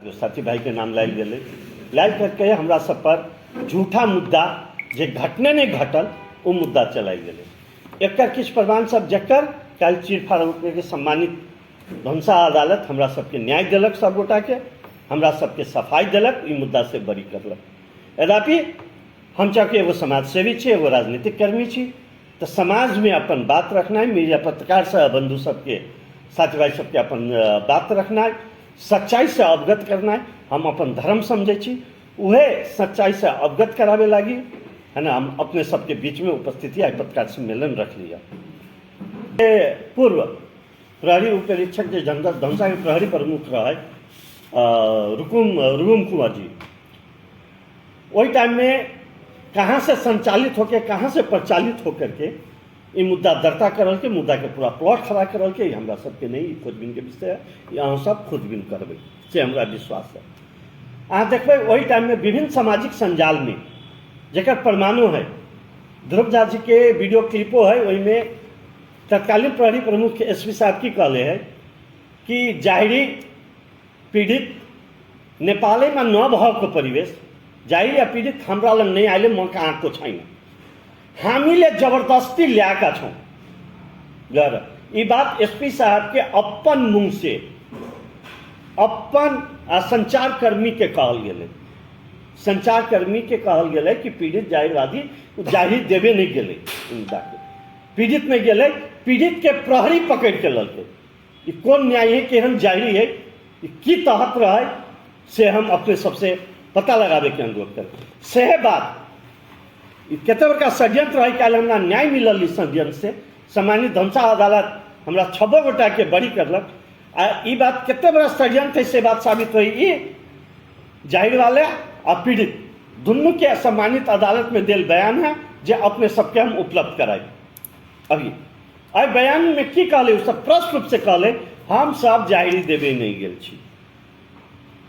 जो साथी भाई के नाम लायल गेलै, लायल करके हमरा सब पर झूठा मुद्दा जे घटने नहीं घटल वो मुद्दा चलायल गेलै। एकर किछु प्रमाण सब जकर काल्हि चीर फाड़ के सम्मानित धनुषा अदालत हमरा सबके न्याय दिलक, सब गोटा के हमरा सबके सफाई दिलक, ई मुद्दा से बरी करलक। यद्यपि हम चाहे एगो समाजसेवी छी, एगो राजनीतिक कर्मी छी, तो समाज में अपन बात रखना, मीडिया पत्रकार से बंधु सबके साथी भाई सबके अपन बात रखना, सच्चाई से अवगत करना हम अपन धर्म समझे छी। वह सच्चाई से अवगत करावे लगी है ना, हम अपने सबके बीच में उपस्थिति आज पत्रकार सम्मेलन रख लिया। पूर्व प्रहरी उपरीक्षक जो धनुषा के प्रहरी प्रमुख रहे रुकुम कुंवर जी, वही टाइम में कहाँ से संचालित होकर कहाँ से प्रचालित होकर के ये मुद्दा दर्ता करल के, मुद्दा के पूरा प्लॉट खड़ा करल के, हमरा सबके नहीं खोजबीन के विषय है, यहाँ सब खोजबीन करबे से हमरा विश्वास है। अहाँ देखबे वही टाइम में विभिन्न सामाजिक संजाल में जकर प्रमाणों है, ध्रुव झा जी के वीडियो क्लिपो है, वही में तत्कालीन प्रहरी प्रमुख एसपी साहब की कहले है कि जाहिरी पीड़ित नेपाल में न भएको परिवेश, जाहिर या पीड़ित हमरा लग नहीं आए म कहाँ को छैन, हामीले जबरदस्ती ल्याएका छौं गर। ये बात एसपी साहब के अपन मुंह से अपन संचारकर्मी के कहल गेलै, संचारकर्मी के कहल गेलै कि पीड़ित जाहिरवादी जाहिर देवे नहीं गेलै, पीड़ित नहीं गेलै, पीड़ित के प्रहरी पकड़ के ललकै। ये कौन न्याय है, केहन जाहिरी है, की तहत रहे से हम अपने सबसे पता लगावे के अनुरोध करें। सही बात कते बड़का षड्यंत्र है, कल हमरा न्याय मिलल इस षड्यंत्र से, सम्मानित धनुषा अदालत हमरा 6 गोटा के बरी करलक। आ ई बात कते बड़ा षड्यंत्र है से बात साबित हुई, ये जाहिर वाले और पीड़ित दोनों के सम्मानित अदालत में दिल बयान है जो अपने सबके हम उपलब्ध कराए। अभी आई बयान में की कहले, सब प्रश्न रूप से कहले हम सब जाहिरी देवे नहीं गेल छी,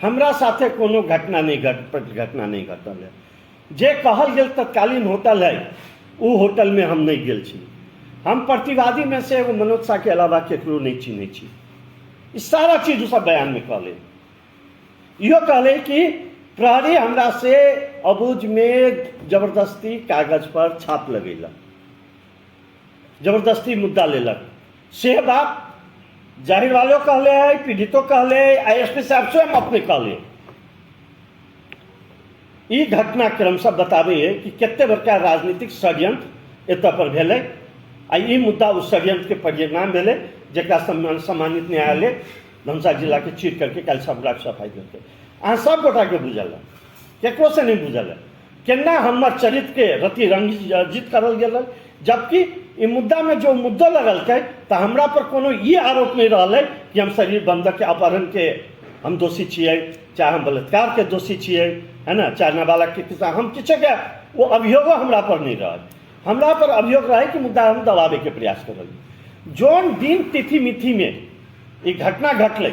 हमरा साथे कोनो घटना नहीं घटल है। जे कहल गेल तत्कालीन होटल है, वो होटल में हम नहीं गेल छी, हम प्रतिवादी में से एगो मनोज शाह के अलावा केकरो नहीं चिन्हे छी। इस सारा चीज सब बयान में कहले, यो कहले कि प्रहरी हमरा से अबूझ में जबरदस्ती कागज पर छाप लगेलक, जबरदस्ती मुद्दा लेलक। से बात जाहिर वालों कहले है, पीड़ितों कहले, एसपी साहब स्वयं अपने कहले। ई घटनाक्रम सब बताबे है कि कितने बड़का राजनीतिक षड्यंत्र एत पर भेलै, आ ई मुद्दा उस षड्यंत्र के परिणाम भेलै जकरा सम्मानित न्यायालय धनुषा जिला के चीर करके कल सब सफाई करके अहाँ सब गोटा के बुझल है, केकरो से नहीं बुझल है केना हमर चरित्र के रति रंजित करल गेल। जबकि ई मुद्दा में जो मुद्दा लगल है तो हमरा पर कोनो ये आरोप नहीं रहा है कि हम शरीर बंधक के अपहरण के हम दोषी छिए, चाहे हम बलात्कार के दोषी छिए, है ना, चाहे नाबालग के किसान हम किछु के वो अभियोग हमरा पर नहीं रहा। हमरा पर अभियोग रहे कि मुद्दा हम दबावे के प्रयास कर रही। जोन दिन तिथि मिथि में ये घटना घटल,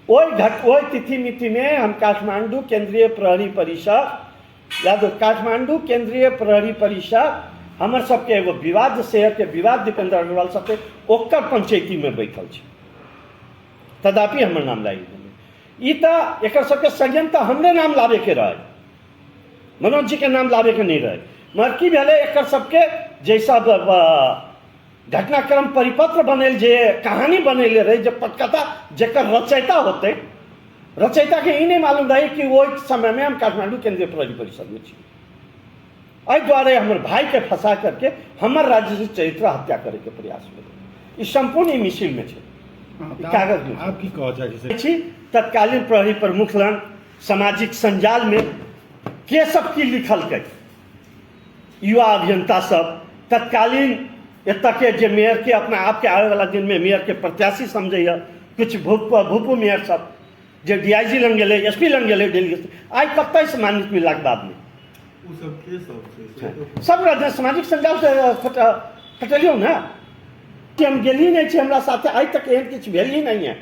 वही तिथि मिथि में हम काठमांडू केंद्रीय प्रहरी परिषद याद काठमांडू केंद्रीय प्रहरी परिषद हमर सबके एगो विवाद शहर के विवाद दीपेंद्र अग्रवाल सबके ओकर पंचायती में बैठल छी, तदापि हमर नाम लागी गेलै। ई तऽ एकर सबके षड्यंत्र हमरे नाम लावे के रहे, मनोज जी के नाम लावे के नहीं रहे। मगर की भेलै एकर सबके जैसा घटनाक्रम परिपत्र बनेल, जे कहानी बनेले रहे, जे पटकथा जेकर रचयिता होते, रचयिता के ई नहीं मालूम रहे कि वो समय में हम काठमांडू केंद्रीय प्रहरी परिषद में छी। एहि द्वारे हमर भाई के फंसा करके हमर राजनीतिक चरित्र हत्या करे के प्रयास भेलै। ई संपूर्ण मिसिल में छै, कागज में आप की कह छी। तत्कालीन प्रहरी प्रमुख लग सामाजिक संजाल में के सब की लिखल के, युवा अभियंता सब तत्कालीन एत के जे मेयर के अपना आप के आने वाला दिन में मेयर के प्रत्याशी समझे, कुछ भूपू मेयर सब जो डीआईजी लग गए, एसपी लग गए दिल्ली, आई कत सम्मानित मिलला के बाद में सब सामाजिक संजाल से फटलियो ना कि हम गेली नहीं छे, हमरा साथे आज तक एहन किछु भेल ही नहीं है,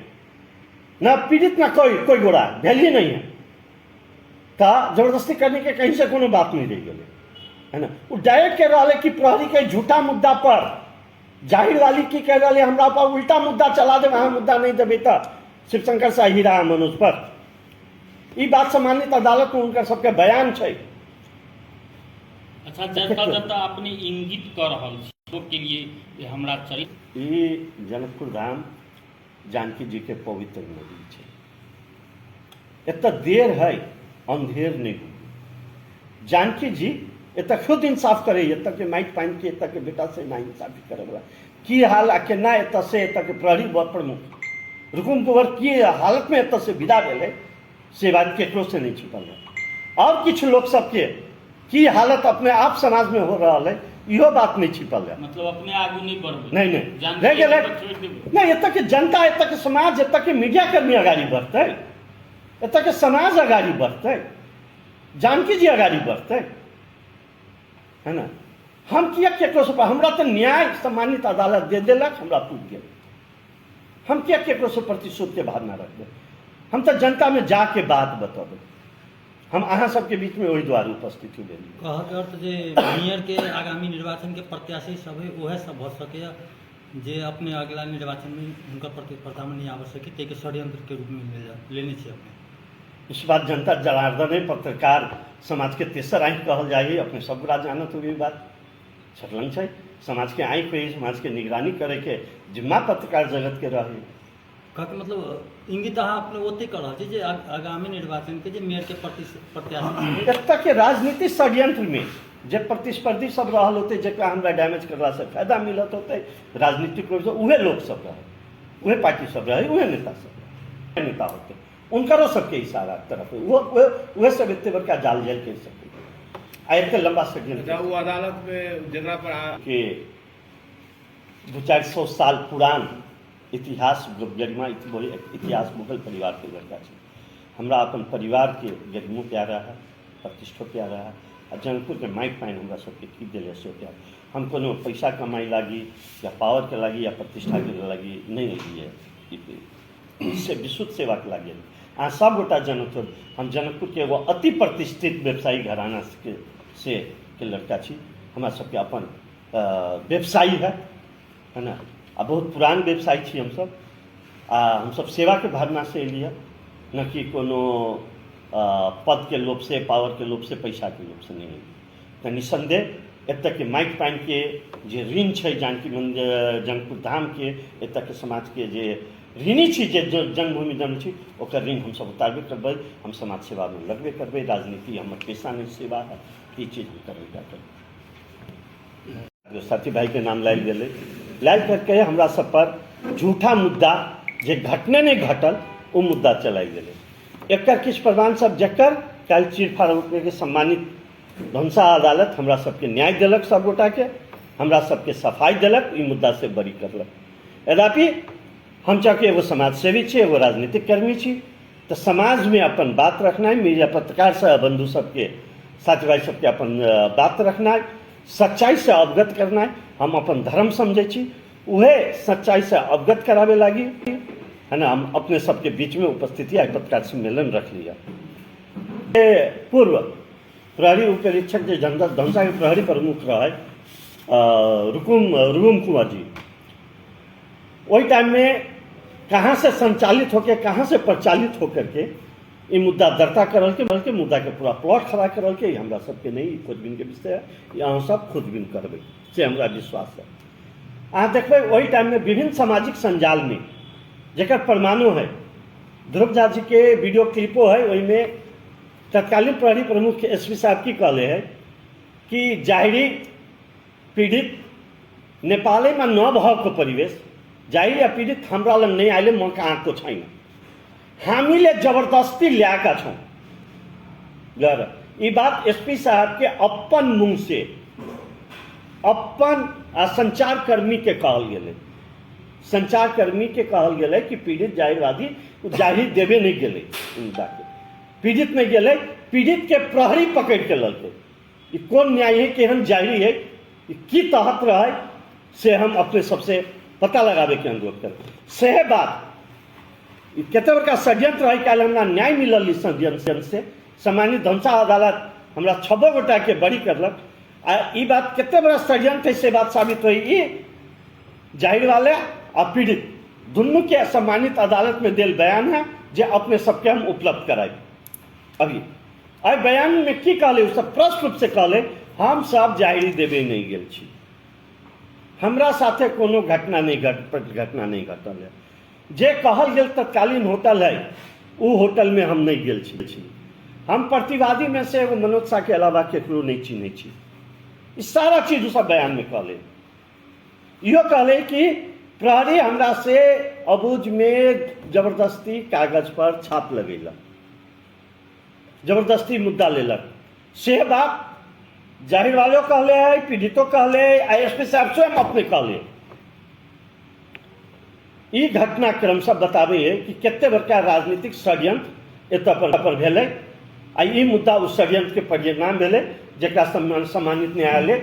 ना पीड़ित ना कोई गोरा भेल ही नहीं है। तो जबरदस्ती करने के कहीं से कोनो बात नहीं रह गई है ना। वो डायरेक्ट कह रहा है कि प्रहरी के झूठा मुद्दा पर जाहिर वाली की कह रहा है हमरा पर उल्टा मुद्दा चला दे, वहां मुद्दा नहीं देवे तो शिवशंकर शाह हीरा मनोज पर ई बात सम्मानित अदालत में उनका सबके बयान है। अच्छा, जनता अपने इंगित कर रहल छी के लिए जे हमरा चरित्र ई जनकपुर धाम जानकी जी के पवित्र नदी है। इतना देर है अंधेर नहीं हुई। जानकी जी इतना खुद इंसाफ करे, इतना के माइट पाइन के इतना के बेटा से ना इंसाफी करे वाला की हाल आके ना इतना से इतना के प्रहरी प्रमुख रुकुम कुंवर की हालत में इतना से विदा भेले से बात केकरो से नहीं छिपल है। और कुछ लोग सबके की हालत अपने आप समाज में हो रहा है, इहो बात नहीं छिपल है। मतलब अपने आगू नहीं बढ़ नहीं रह गए नहीं। इतना के जनता, इतना के समाज, इतना के मीडिया कर्मी आगाड़ी बढ़ते, इतना के समाज आगाड़ी बढ़ते, जानकी जी आगाड़ी बढ़ते है ना। हम किया केकरो से हमरा तो न्याय सम्मानित अदालत दे देलक, हमरा टूट गए। हम क्या केकरो से प्रतिशोध के भावना रखते, हम तो जनता में जाके बात बतबे। हम अहाँ सबके बीच में वही द्वारा उपस्थित हुए। कहके अर्थ जे मेयर के आगामी निर्वाचन के प्रत्याशी सब है वह सब भ सके जे अपने अगला निर्वाचन में उनका प्रतिस्पर्धा में नहीं आ सके, ते के षड्यंत्र के रूप में लेने चाहिए अपने। इस बात जनता जनार्दन है, पत्रकार समाज के तेसर आँख कहल जाए। अपने सब बड़ा जानत हुई बात छटलंग है। समाज के आँख पे समाज के निगरानी करे के जिम्मा पत्रकार जगत के रहे। कहके मतलब इंगित अहाँ अपने ओते कर रहा जे आगामी निर्वाचन के जे मेयर के प्रत्याशी एतऽ के राजनीति षड्यंत्र में जे प्रतिस्पर्धी सब रहल होते, जरा हमरा डैमेज करला से फायदा मिलत होते, राजनीतिक रूप से उहे लोग सब रहे, उहे पार्टी सब रहे, उहे नेता सब नेता होते, उनकरो सबके इशारा तरफ वो सब इतने बड़का जाल जेल कर सके आ इतने लंबा षड्यंत्र वो अदालत में जगह पर के 200-400 साल पुरान इतिहास गरिमा इतिहास मुगल परिवार के लड़का है। हमरा अपन परिवार के गरिमो प्यारा है, प्रतिष्ठो प्यारा है। आ जनकपुर के माइक पाइन हमरा सबके की दिले से प्यार। हम कोनो पैसा कमाई लागी या पावर के लागी या प्रतिष्ठा के लागी नहीं लगी, इससे विशुद्ध सेवा के लागी। अहाँ सब गोटा जनक हम जनकपुर के वो अति प्रतिष्ठित व्यवसायी घराना के लड़का छी। हमरा सबके अपन व्यवसायी है ना, आ बहुत पुरान व्यवसायी छी हम सब सेवा के भावना से एलिए, न कि कोनो पद के लोभ से, पावर के लोभ से, पैसा के लोभ से नहीं। तो निसंदेह एतऽ के माइक पाइन के जे ऋण है जानकी मंदिर जनकपुर धाम के, एतऽ के समाज के जे ऋणी छी, जे जन्मभूमि जन्म छी, ओकर ऋण हम सब उतारबे करबै। हम समाज सेवा में लगबे करबै। राजनीति हमर पेशा नहीं सेवा है, ई चीज हम करबे करबै। साथी भाई के नाम लायल गेलै, लायल करके हमरा सब पर झूठा मुद्दा जे घटने नहीं घटल वो मुद्दा चलाई गेलै। एकर किछु प्रमाण सब जकर काल्हि चीरफाड़ के सम्मानित धनुषा अदालत हमरा सबके न्याय दिलक, सब गोटा के हमरा सबके सफाई दिलक, ई मुद्दा से बरी करलक। यद्यपि हम चाहे एगो समाज सेवी छी, एगो राजनीतिक कर्मी छी, तो समाज में अपन बात रखना, मीडिया पत्रकार से बंधु सबके साथी भाई सबके अपन बात रखना, सच्चाई से अवगत करना। हम अपन धर्म समझे छी, उहे सच्चाई से अवगत करावे लागी है ना। हम अपने सबके बीच में उपस्थिति आ पत्रकार सम्मेलन रख लिया। पूर्व प्रहरी उप निरीक्षक जो धनुषा के प्रहरी प्रमुख रहे रुकुम कुंवर जी, वही टाइम में कहाँ से संचालित होकर, कहाँ से प्रचालित होकर के ये मुद्दा दर्ता करल के मुद्दा के पूरा प्लॉट खड़ा करल के हमरा सबके नहीं खोजबीन के विषय है, यहाँ सब खोजबीन करबे से हमरा विश्वास है। अहाँ देखबे वही टाइम में विभिन्न सामाजिक संजाल में जकर प्रमाणो है, ध्रुव झा जी के वीडियो क्लिपो है, वही में तत्कालीन प्रहरी प्रमुख एसपी साहब की कहले है कि जाहिरी पीड़ित नेपाल में न भएको परिवेश, जाहिर या पीड़ित हमरा लग नहीं आए, म कहाँ को छैन, हामीले जबरदस्ती ल्याएका छौँ गर। ये बात एसपी साहब के अपन मुंह से अपन संचारकर्मी के कहल गेलै, संचारकर्मी के कहल गेलै कि पीड़ित जाहिरवादी जाहिर देवे नहीं गेलै, पीड़ित नहीं गेलै, पीड़ित के प्रहरी पकड़ के ललकै। ये कौन न्याय है, केहन जाहिरी है, की तहत रहे से हम अपने सबसे पता लगावे के अनुरोध कर। सही बात कते बड़का षड्यंत्र है, कल हमरा न्याय मिलल इस षड्यंत्र से। सम्मानित धनुषा अदालत हमरा 6 गोटा के बरी करलक। आ ई बात कते बड़ा षड्यंत्र है से बात साबित हुई। ये जाहिर वाले और पीड़ित दोनों के सम्मानित अदालत में दिल बयान है, जो अपने सबके हम उपलब्ध कराए। अभी आई बयान में की कहले सब प्रश्न रूप से कहले हम सब जाहिरी देवे नहीं गेल छी, हमरा साथे कोनो घटना नहीं घटल है। जे कहल गेल तत्कालीन होटल है वो होटल में हम नहीं गेल छी। हम प्रतिवादी में से एगो मनोज शाह के अलावा केकरो नहीं चिन्हे छी। ई सारा चीज सब बयान में कहले। इहो कहले कि प्रहरी हमरा से अबूझ में जबरदस्ती कागज पर छाप लगेलक, जबरदस्ती मुद्दा लेलक। से बात जाहिर वालों कहले है, पीड़ितों कहले, एसपी साहब स्वयं अपने कहले। ई घटनाक्रम सब बताबे है कि केते बड़का राजनीतिक षड्यंत्र एतऽ पर भेलै। आ ई मुद्दा उस षड्यंत्र के परिणाम भेलै जेकरा सम्मानित न्यायालय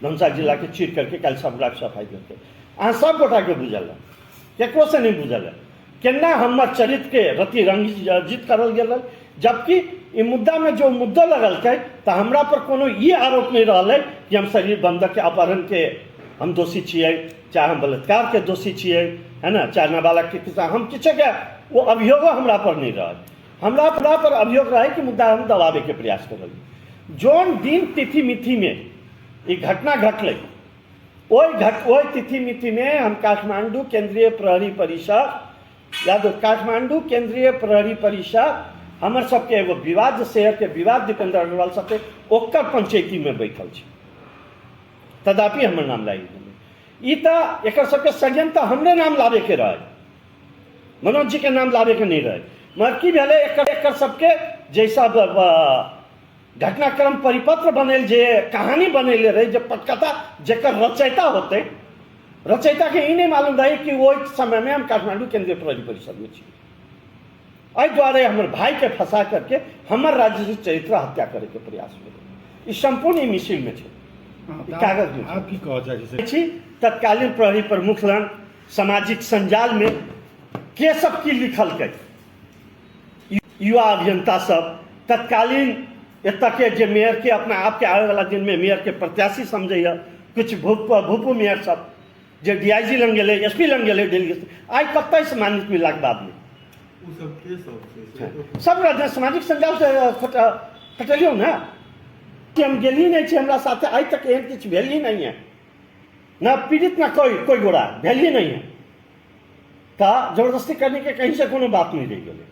धमसा जिला के चीर करके कल सब सफाई करके अहाँ सब गोटा के बुझल है, केकरो से नहीं बुझल है केना हमर चरित्र के रति रंजित करल गेल। जबकि ई मुद्दा में जो मुद्दा लगल है तो हमरा पर कोनो ये आरोप नहीं रहल है कि हम शरीर बंधक के अपहरण के हम दोषी छियै, चाहे हम बलात्कार के दोषी छियै, है ना, चाहे नाबालग के किसा हम किछु के वो अभियोग हमरा पर नहीं रहा। हमरा पर अभियोग रहा कि मुद्दा हम दबावे के प्रयास करल। जोन दिन तिथि मिथि में ये घटना घटल ओहि तिथि मिथि में हम काठमांडू केंद्रीय प्रहरी परिषद या काठमांडू केंद्रीय प्रहरी परिषद हमर सबके एगो विवाद शहर के विवाद दीपेंद्र अग्रवाल सबके ओकर पंचायती में बैठल छै, तदापि हमर नाम लागी गेलै। ई तऽ एकर सबके षड्यंत्र हमरे नाम लाबे के रहे, मनोज जी के नाम लाबे के नहीं रहे। मगर की भेलै एकर सबके जैसा घटनाक्रम परिपत्र बनेल, जे कहानी बनेले रहे, जे पटकथा जेकर रचयिता होते, रचयिता के ई नहीं मालूम रहे कि वो समय में हम काठमांडू केंद्रीय प्रहरी परिषद में छी। एहि दुआरे हमर भाई के फंसा करके हमर राजनीतिक चरित्र हत्या करे के प्रयास भेलै। ई संपूर्ण मिसिल में छै, कागज में आप की कह चाहे छी। तत्कालीन प्रहरी प्रमुख लग सामाजिक संजाल में के सब की लिखल के युवा अभियंता सब तत्कालीन एतऽ के जे मेयर के अपना आप के आवे वाला दिन में मेयर के प्रत्याशी समझे, कुछ भूपू मेयर सब जे डीआईजी लग गेले, एसपी लग गेले दिल्ली से, आई कतै सम्मानित मिलला के बाद में सब सामाजिक संजाल से फटलियो ना कि हम गेली नहीं छे, हमरा साथे आई तक एहन किछु भेल ही नहीं है, ना पीड़ित ना कोई गोरा भेल ही नहीं है। तो जबरदस्ती करने के कहीं से कोनो बात नहीं रह गई,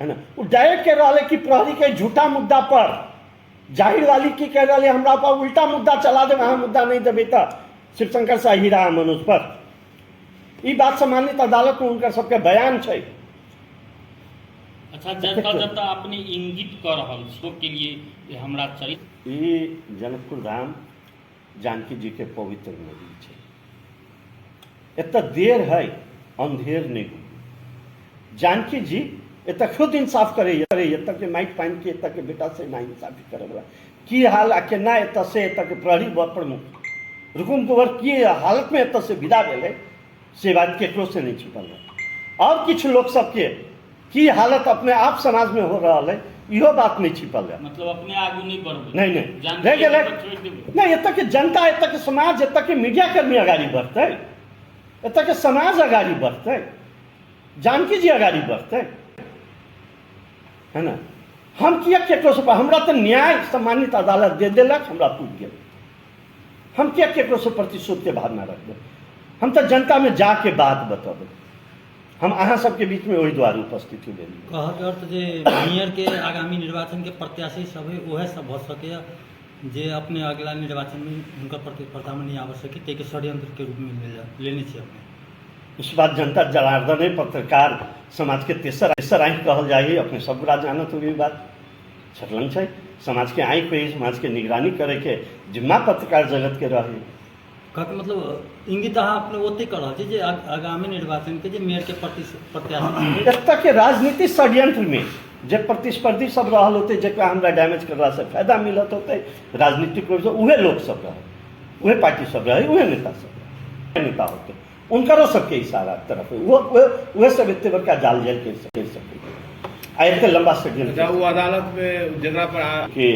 है ना। वो डायरेक्ट कह रहा है कि प्रहरी के झूठा मुद्दा पर जाहिर वाली की कह रहा है हमरा पर उल्टा मुद्दा चला दे, वहां मुद्दा नहीं देवे तो शिवशंकर शाह हीरा मनोज पर। ई बात सम्मानित अदालत में उनका सबके बयान है। अच्छा, जतऽ अपने इंगित कर रहल छी के लिए हमरा चरित्र ई जनकपुर धाम जानकी जी के पवित्र नदी छै। एतऽ देर है अंधेर नहीं हुई। जानकी जी एतऽ खुद इंसाफ करे एतऽ के माइट पानि के एतऽ के बेटा से ना इंसाफी करे वाला की हाल आ केना एतऽ से एतऽ के प्रहरी प्रमुख रुकुम कुंवर की हालत में एतऽ से विदा भेलै से बात केकरो से नहीं छुपल है। और कुछ लोग सबके की हालत अपने आप समाज में हो रहा है इहो बात नहीं छिपल है। मतलब अपने आगू नहीं बढ़बे, नहीं रह गेलै नहीं। एतऽ के जनता, एतऽ के समाज, एतऽ के मीडिया कर्मी आगाड़ी बढ़तै, एतऽ के समाज आगाड़ी बढ़तै, जानकी जी आगाड़ी बढ़तै, है ना। हम किया केकरो से हमरा तो न्याय सम्मानित अदालत दे देलक, हमरा टूट गेल। हम किया केकरो से प्रतिशोध के भावना रखबै, हम तो जनता में जाके बात बतेबै। हम अहाँ सबके बीच में वही द्वारा उपस्थित हुए। कहके अर्थ जे मेयर के आगामी निर्वाचन के प्रत्याशी सब है वह सब भ सके जे अपने अगला निर्वाचन में उनका प्रतिस्पर्धा में नहीं आ सके, ते के षड्यंत्र के रूप में लेने छी अपने। उस बात जनता जनार्दन है पत्रकार समाज के तेसर आँख कहल जाए, अपने सब बड़ा जानत हुई बात छटलंग है। समाज के आँख पे समाज के निगरानी करे के जिम्मा पत्रकार जगत के रहे। कहके मतलब इंगित अहाँ अपने ओते कर रहा जे आगामी निर्वाचन के जे मेयर के प्रत्याशी एतऽ के राजनीति षड्यंत्र में जे प्रतिस्पर्धी सब रहल होते, जकरा हमरा डैमेज करला से फायदा मिलत होते, राजनीतिक रूप से उहे लोग सब रहे, उहे पार्टी सब रहे, उहे नेता सब नेता होते, उनकरो सबके इशारा तरफ वो सब एते बड़का जाल जेल के सके आ एते लंबा षड्यंत्र। वो अदालत में जगह पर के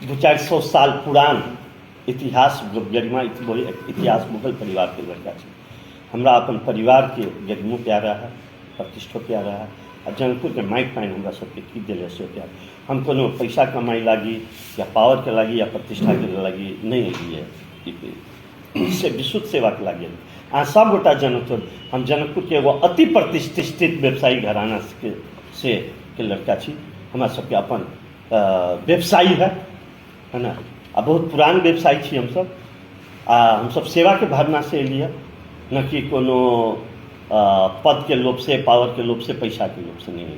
200-400 साल पुरान इतिहास गरिमा इतिहास मुगल परिवार के लड़का है। हमरा अपन परिवार के गरिमो प्यारा है, प्रतिष्ठो प्यारा है, आ जनकपुर के माइक पाइन हमरा सबके की दिले से प्यार हम कोनो पैसा कमाई लागी या पावर के लागी या प्रतिष्ठा के लागी नहीं है इससे विशुद्ध सेवा के लागी आ सब गोटा जनकपुर हम जनकपुर के एगो अति प्रतिष्ठित व्यवसायी घराना के लड़का छी हमरा सबके अपन व्यवसायी है ना आ बहुत पुरान व्यवसायी छी हम सब सेवा के भावना से एलिए न कि कोनो पद के लोभ से पावर के लोभ से पैसा के लोभ से नहीं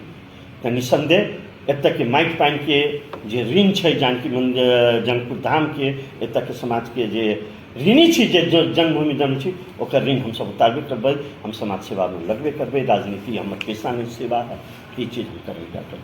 तो निसंदेह एतऽ के माटि पानि के जे ऋण छै जानकी मंदिर जनकपुर धाम के एतऽ के समाज के जे ऋणी छी जे जन्मभूमि जन्म छी ओकर ऋण हमसब उतारबे करबै हम समाज सेवा में लगबे करबै राजनीति हमर पेशा नहीं सेवा है ई चीज हम करबे करबै।